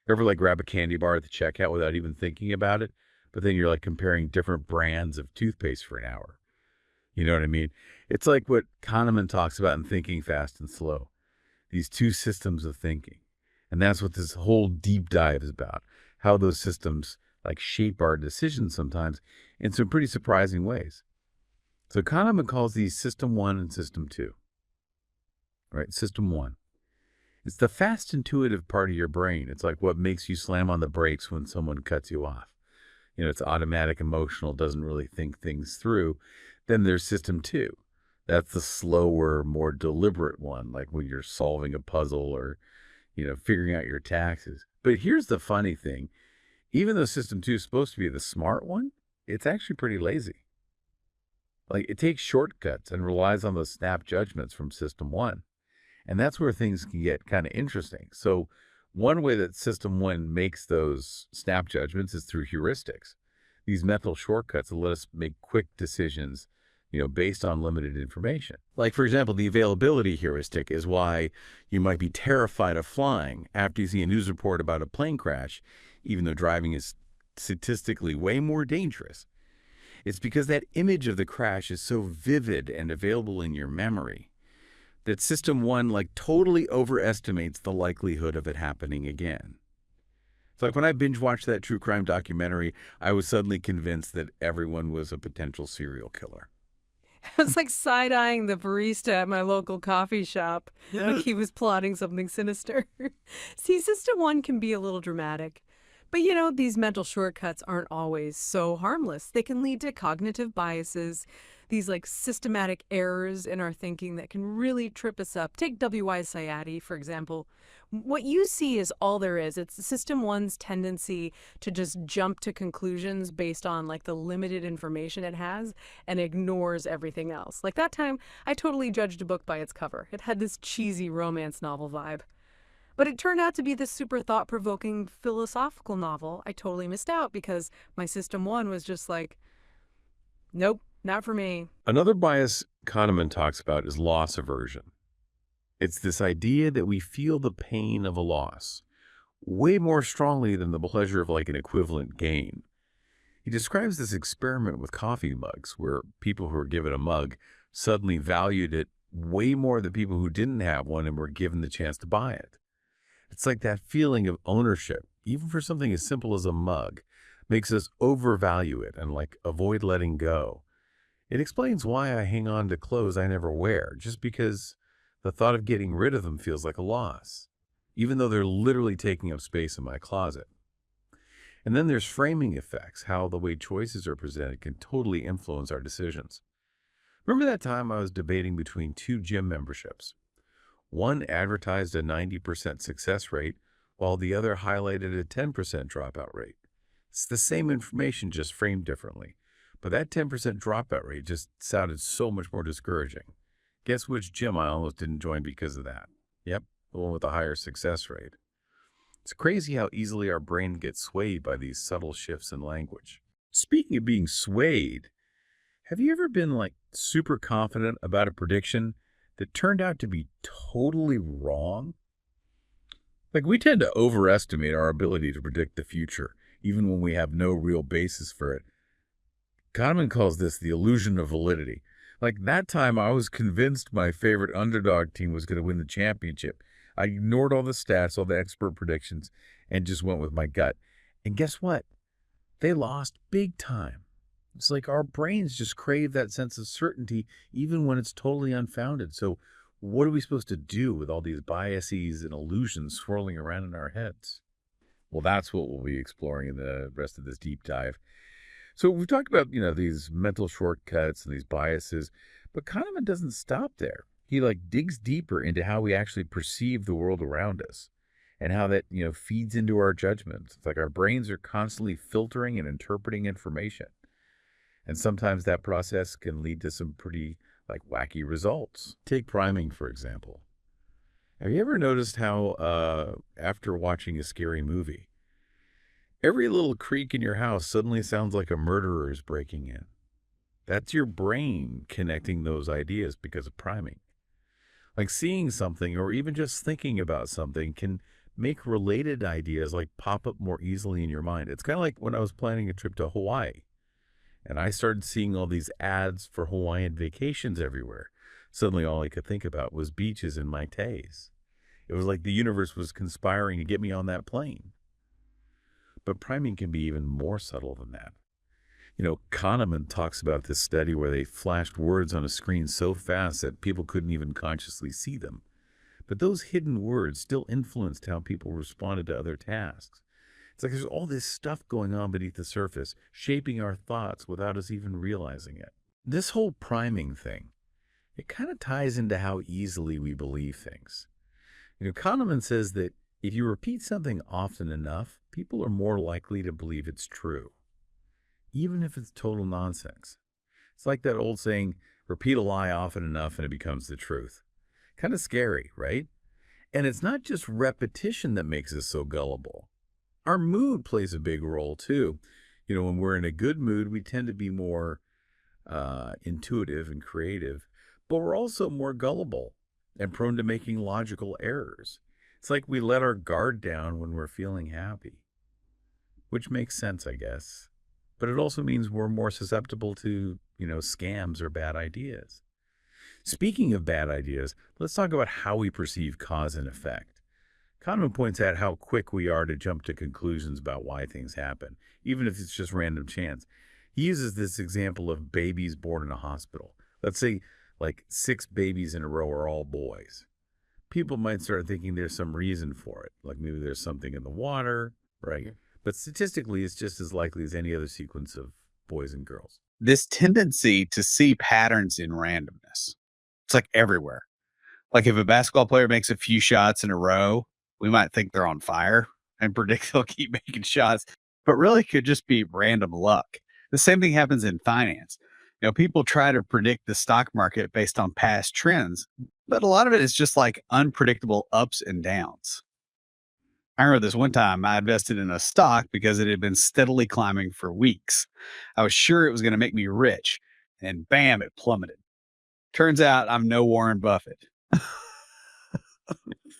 Ever like grab a candy bar at the checkout without even thinking about it, but then you're like comparing different brands of toothpaste for an hour. You know what I mean? It's like what Kahneman talks about in Thinking Fast and Slow, these two systems of thinking. And that's what this whole deep dive is about, how those systems like shape our decisions sometimes in some pretty surprising ways. So Kahneman calls these system one and system two, right? System one. It's the fast, intuitive part of your brain. It's like what makes you slam on the brakes when someone cuts you off. It's automatic, emotional, doesn't really think things through. Then there's system two. That's the slower, more deliberate one, like when you're solving a puzzle or, figuring out your taxes. But here's the funny thing. Even though system two is supposed to be the smart one, it's actually pretty lazy. Like it takes shortcuts and relies on those snap judgments from system one. And that's where things can get kind of interesting. So one way that system one makes those snap judgments is through heuristics. These mental shortcuts that let us make quick decisions, based on limited information. Like, for example, the availability heuristic is why you might be terrified of flying after you see a news report about a plane crash, even though driving is statistically way more dangerous. It's because that image of the crash is so vivid and available in your memory that system one like totally overestimates the likelihood of it happening again. It's like when I binge watched that true crime documentary, I was suddenly convinced that everyone was a potential serial killer. I was like side-eyeing the barista at my local coffee shop, like Yeah. he was plotting something sinister. See, System 1 can be a little dramatic. But these mental shortcuts aren't always so harmless. They can lead to cognitive biases, these like systematic errors in our thinking that can really trip us up. Take W.Y. Sayati, for example. What you see is all there is. It's System 1's tendency to just jump to conclusions based on like the limited information it has and ignores everything else. Like that time, I totally judged a book by its cover. It had this cheesy romance novel vibe. But it turned out to be this super thought provoking philosophical novel. I totally missed out because my System 1 was just like, nope, not for me. Another bias Kahneman talks about is loss aversion. It's this idea that we feel the pain of a loss way more strongly than the pleasure of like an equivalent gain. He describes this experiment with coffee mugs where people who were given a mug suddenly valued it way more than people who didn't have one and were given the chance to buy it. It's like that feeling of ownership, even for something as simple as a mug, makes us overvalue it and like avoid letting go. It explains why I hang on to clothes I never wear, just because the thought of getting rid of them feels like a loss, even though they're literally taking up space in my closet. And then there's framing effects, how the way choices are presented can totally influence our decisions. Remember that time I was debating between two gym memberships? One advertised a 90% success rate, while the other highlighted a 10% dropout rate. It's the same information, just framed differently. But that 10% dropout rate just sounded so much more discouraging. Guess which gym I almost didn't join because of that? Yep, the one with the higher success rate. It's crazy how easily our brain gets swayed by these subtle shifts in language. Speaking of being swayed, have you ever been like super confident about a prediction that turned out to be totally wrong? Like we tend to overestimate our ability to predict the future, even when we have no real basis for it. Kahneman calls this the illusion of validity. Like that time, I was convinced my favorite underdog team was going to win the championship. I ignored all the stats, all the expert predictions, and just went with my gut. And guess what? They lost big time. It's like our brains just crave that sense of certainty, even when it's totally unfounded. So, what are we supposed to do with all these biases and illusions swirling around in our heads? Well, that's what we'll be exploring in the rest of this deep dive. So we've talked about, these mental shortcuts and these biases, but Kahneman doesn't stop there. He like digs deeper into how we actually perceive the world around us and how that, feeds into our judgments. It's like our brains are constantly filtering and interpreting information. And sometimes that process can lead to some pretty like wacky results. Take priming, for example. Have you ever noticed how after watching a scary movie, every little creak in your house suddenly sounds like a murderer is breaking in? That's your brain connecting those ideas because of priming. Like seeing something or even just thinking about something can make related ideas like pop up more easily in your mind. It's kind of like when I was planning a trip to Hawaii and I started seeing all these ads for Hawaiian vacations everywhere. Suddenly all I could think about was beaches and maitais. It was like the universe was conspiring to get me on that plane. But priming can be even more subtle than that. Kahneman talks about this study where they flashed words on a screen so fast that people couldn't even consciously see them. But those hidden words still influenced how people responded to other tasks. It's like there's all this stuff going on beneath the surface, shaping our thoughts without us even realizing it. This whole priming thing, it kind of ties into how easily we believe things. Kahneman says that if you repeat something often enough, people are more likely to believe it's true, even if it's total nonsense. It's like that old saying, repeat a lie often enough and it becomes the truth. Kind of scary, right? And it's not just repetition that makes us so gullible. Our mood plays a big role too. When we're in a good mood, we tend to be more intuitive and creative, but we're also more gullible and prone to making logical errors. It's like we let our guard down when we're feeling happy, which makes sense, I guess. But it also means we're more susceptible to, scams or bad ideas. Speaking of bad ideas, let's talk about how we perceive cause and effect. Kahneman points out how quick we are to jump to conclusions about why things happen, even if it's just random chance. He uses this example of babies born in a hospital. Let's say like 6 babies in a row are all boys. People might start thinking there's some reason for it, like maybe there's something in the water, right? But statistically, it's just as likely as any other sequence of boys and girls. This tendency to see patterns in randomness. It's like everywhere. Like if a basketball player makes a few shots in a row, we might think they're on fire and predict they'll keep making shots, but really could just be random luck. The same thing happens in finance. People try to predict the stock market based on past trends, but a lot of it is just like unpredictable ups and downs. I remember this one time I invested in a stock because it had been steadily climbing for weeks. I was sure it was going to make me rich, and bam, it plummeted. Turns out I'm no Warren Buffett.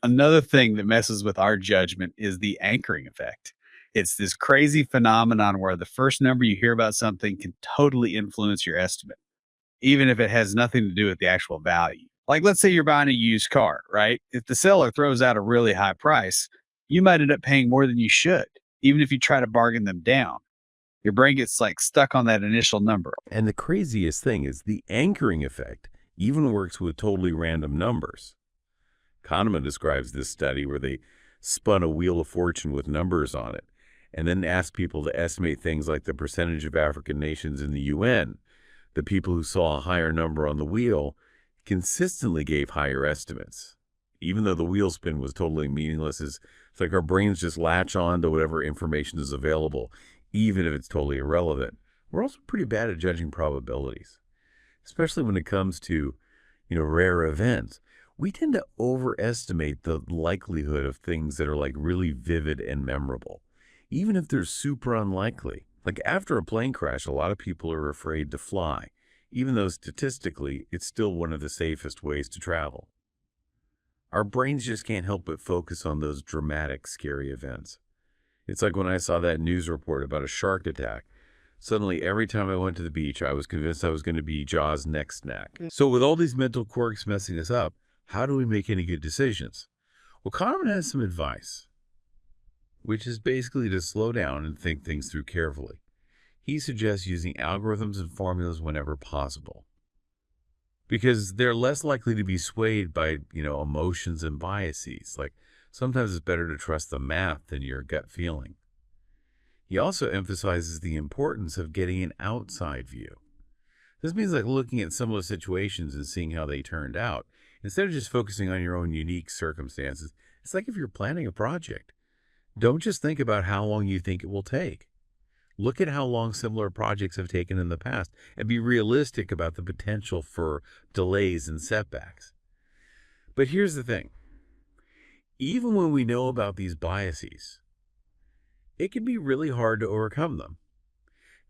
Another thing that messes with our judgment is the anchoring effect. It's this crazy phenomenon where the first number you hear about something can totally influence your estimate, even if it has nothing to do with the actual value. Like, let's say you're buying a used car, right? If the seller throws out a really high price, you might end up paying more than you should, even if you try to bargain them down. Your brain gets like stuck on that initial number. And the craziest thing is the anchoring effect even works with totally random numbers. Kahneman describes this study where they spun a wheel of fortune with numbers on it and then asked people to estimate things like the percentage of African nations in the UN. The people who saw a higher number on the wheel consistently gave higher estimates. Even though the wheel spin was totally meaningless, it's like our brains just latch on to whatever information is available, even if it's totally irrelevant. We're also pretty bad at judging probabilities, especially when it comes to, rare events. We tend to overestimate the likelihood of things that are like really vivid and memorable, even if they're super unlikely. Like after a plane crash, a lot of people are afraid to fly, even though statistically, it's still one of the safest ways to travel. Our brains just can't help but focus on those dramatic, scary events. It's like when I saw that news report about a shark attack. Suddenly, every time I went to the beach, I was convinced I was going to be Jaws' next snack. So with all these mental quirks messing us up, how do we make any good decisions? Well, Kahneman has some advice, which is basically to slow down and think things through carefully. He suggests using algorithms and formulas whenever possible, because they're less likely to be swayed by, emotions and biases. Like sometimes it's better to trust the math than your gut feeling. He also emphasizes the importance of getting an outside view. This means like looking at similar situations and seeing how they turned out, instead of just focusing on your own unique circumstances. It's like if you're planning a project. Don't just think about how long you think it will take. Look at how long similar projects have taken in the past and be realistic about the potential for delays and setbacks. But here's the thing. Even when we know about these biases, it can be really hard to overcome them.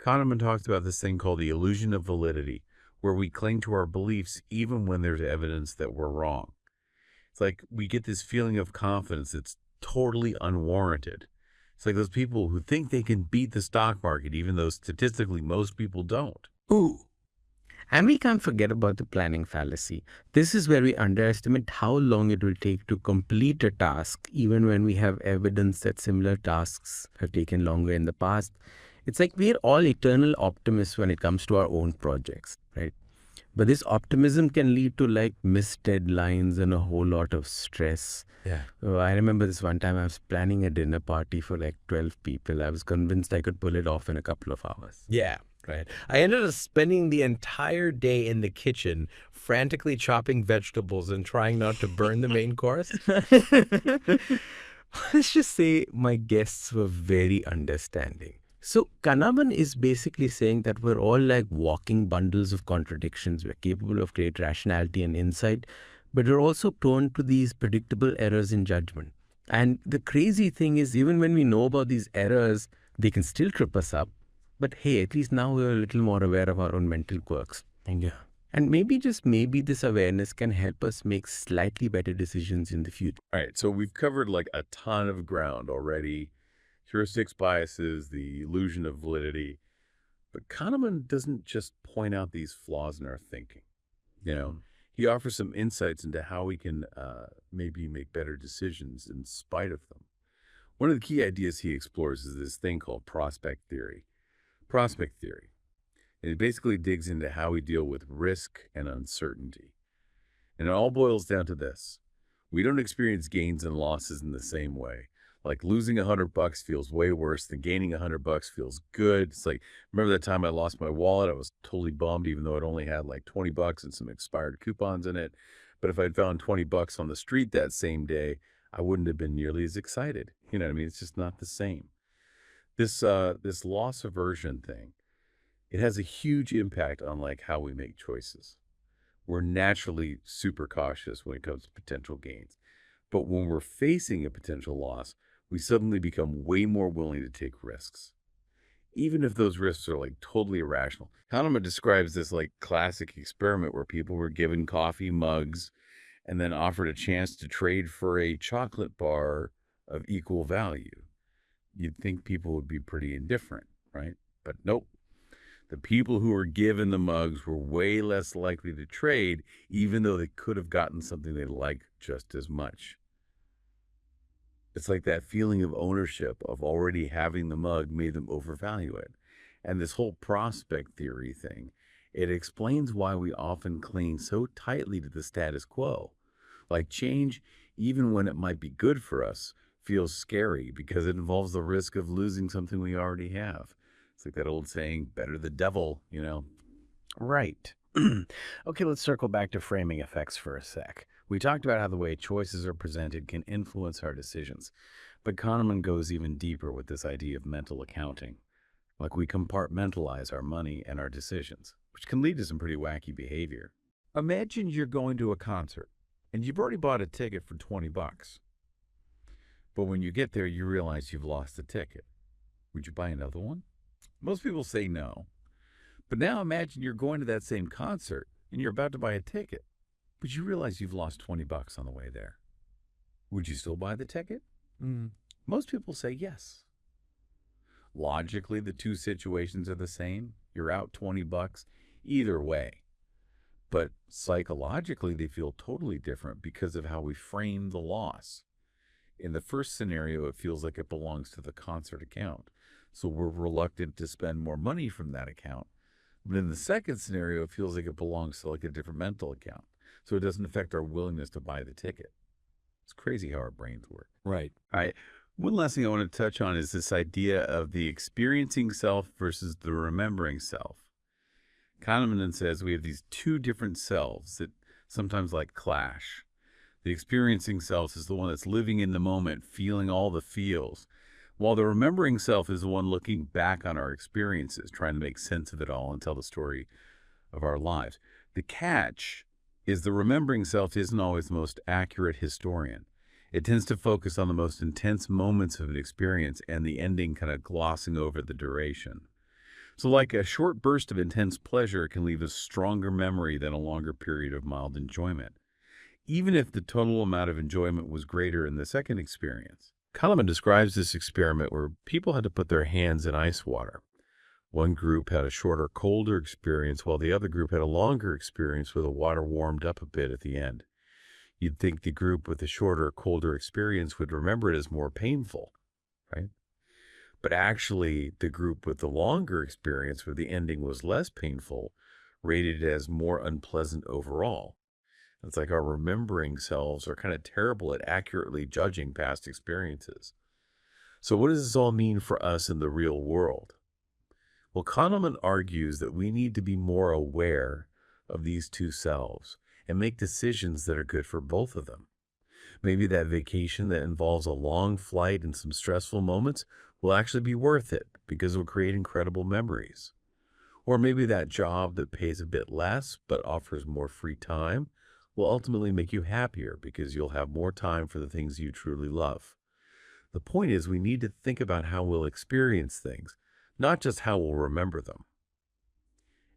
Kahneman talks about this thing called the illusion of validity, where we cling to our beliefs even when there's evidence that we're wrong. It's like we get this feeling of confidence that's totally unwarranted. It's like those people who think they can beat the stock market, even though statistically most people don't. Ooh. And we can't forget about the planning fallacy. This is where we underestimate how long it will take to complete a task, even when we have evidence that similar tasks have taken longer in the past. It's like we're all eternal optimists when it comes to our own projects, right? But this optimism can lead to like missed deadlines and a whole lot of stress. Yeah. I remember this one time I was planning a dinner party for like 12 people. I was convinced I could pull it off in a couple of hours. Yeah, right. I ended up spending the entire day in the kitchen, frantically chopping vegetables and trying not to burn the main course. Let's just say my guests were very understanding. So Kahneman is basically saying that we're all like walking bundles of contradictions. We're capable of great rationality and insight, but we're also prone to these predictable errors in judgment. And the crazy thing is, even when we know about these errors, they can still trip us up. But hey, at least now we're a little more aware of our own mental quirks. Yeah. And maybe, just maybe, this awareness can help us make slightly better decisions in the future. All right, so we've covered like a ton of ground already. Heuristics biases, the illusion of validity. But Kahneman doesn't just point out these flaws in our thinking. He offers some insights into how we can maybe make better decisions in spite of them. One of the key ideas he explores is this thing called prospect theory. Prospect theory. And it basically digs into how we deal with risk and uncertainty. And it all boils down to this. We don't experience gains and losses in the same way. Like losing $100 feels way worse than gaining $100 feels good. It's like, remember that time I lost my wallet? I was totally bummed, even though it only had like $20 and some expired coupons in it. But if I'd found $20 on the street that same day, I wouldn't have been nearly as excited. You know what I mean? It's just not the same. This loss aversion thing, it has a huge impact on like how we make choices. We're naturally super cautious when it comes to potential gains. But when we're facing a potential loss, we suddenly become way more willing to take risks, even if those risks are like totally irrational. Kahneman describes this like classic experiment where people were given coffee mugs and then offered a chance to trade for a chocolate bar of equal value. You'd think people would be pretty indifferent, right? But nope. The people who were given the mugs were way less likely to trade, even though they could have gotten something they liked just as much. It's like that feeling of ownership of already having the mug made them overvalue it. And this whole prospect theory thing, it explains why we often cling so tightly to the status quo. Like change, even when it might be good for us, feels scary because it involves the risk of losing something we already have. It's like that old saying, better the devil, Right. Okay, let's circle back to framing effects for a sec. We talked about how the way choices are presented can influence our decisions, but Kahneman goes even deeper with this idea of mental accounting. Like we compartmentalize our money and our decisions, which can lead to some pretty wacky behavior. Imagine you're going to a concert and you've already bought a ticket for $20. But when you get there, you realize you've lost the ticket. Would you buy another one? Most people say no. But now imagine you're going to that same concert and you're about to buy a ticket, but you realize you've lost $20 on the way there. Would you still buy the ticket? Most people say yes. Logically, the two situations are the same. You're out $20 either way. But psychologically, they feel totally different because of how we frame the loss. In the first scenario, it feels like it belongs to the concert account, so we're reluctant to spend more money from that account. But in the second scenario, it feels like it belongs to like a different mental account, so it doesn't affect our willingness to buy the ticket. It's crazy how our brains work. Right. All right. One last thing I want to touch on is this idea of the experiencing self versus the remembering self. Kahneman says we have these two different selves that sometimes like clash. The experiencing self is the one that's living in the moment, feeling all the feels, while the remembering self is the one looking back on our experiences, trying to make sense of it all and tell the story of our lives. The catch is the remembering self isn't always the most accurate historian. It tends to focus on the most intense moments of an experience and the ending kind of glossing over the duration. So like a short burst of intense pleasure can leave a stronger memory than a longer period of mild enjoyment. even if the total amount of enjoyment was greater in the second experience. Kahneman describes this experiment where people had to put their hands in ice water. One group had a shorter, colder experience, while the other group had a longer experience where the water warmed up a bit at the end. You'd think the group with the shorter, colder experience would remember it as more painful, right? But actually, the group with the longer experience where the ending was less painful rated it as more unpleasant overall. It's like our remembering selves are kind of terrible at accurately judging past experiences. So what does this all mean for us in the real world? Well, Kahneman argues that we need to be more aware of these two selves and make decisions that are good for both of them. Maybe that vacation that involves a long flight and some stressful moments will actually be worth it because it will create incredible memories. Or maybe that job that pays a bit less but offers more free time will ultimately make you happier because you'll have more time for the things you truly love. The point is, we need to think about how we'll experience things, not just how we'll remember them.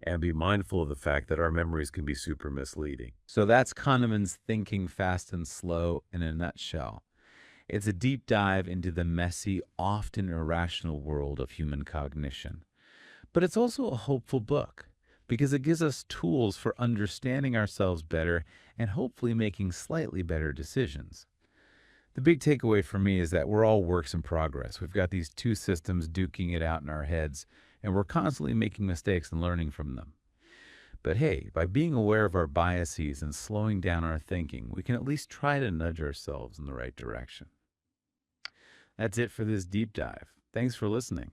And be mindful of the fact that our memories can be super misleading. So that's Kahneman's Thinking Fast and Slow in a nutshell. It's a deep dive into the messy, often irrational world of human cognition. But it's also a hopeful book because it gives us tools for understanding ourselves better and hopefully making slightly better decisions. The big takeaway for me is that we're all works in progress. We've got these two systems duking it out in our heads, and we're constantly making mistakes and learning from them. But hey, by being aware of our biases and slowing down our thinking, we can at least try to nudge ourselves in the right direction. That's it for this deep dive. Thanks for listening.